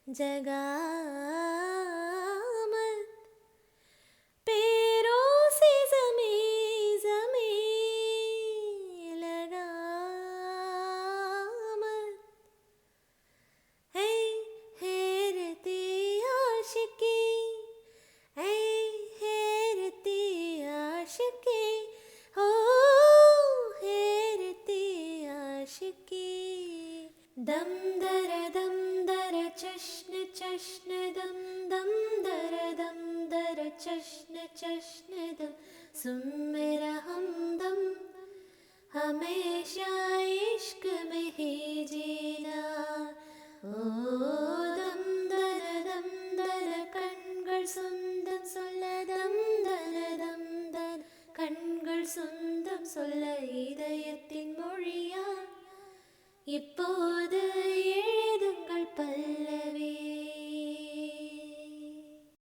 जगामत पैरों से ज़मीं ज़मीं लगामत है हैरती आशिकी है हैरती आशिकी हो हैरती आशिकी दम दर चश्न चश्न दम दम दर चश्न चश्न दम सुन मेरा हमदम हमेशा इश्क में ही जीना ओ दम दर कण्கள் சொந்தம் சொல்ல दम दर கண்கள் சொந்தம் சொல்ல இதயத்தின் மொழியா இப்போ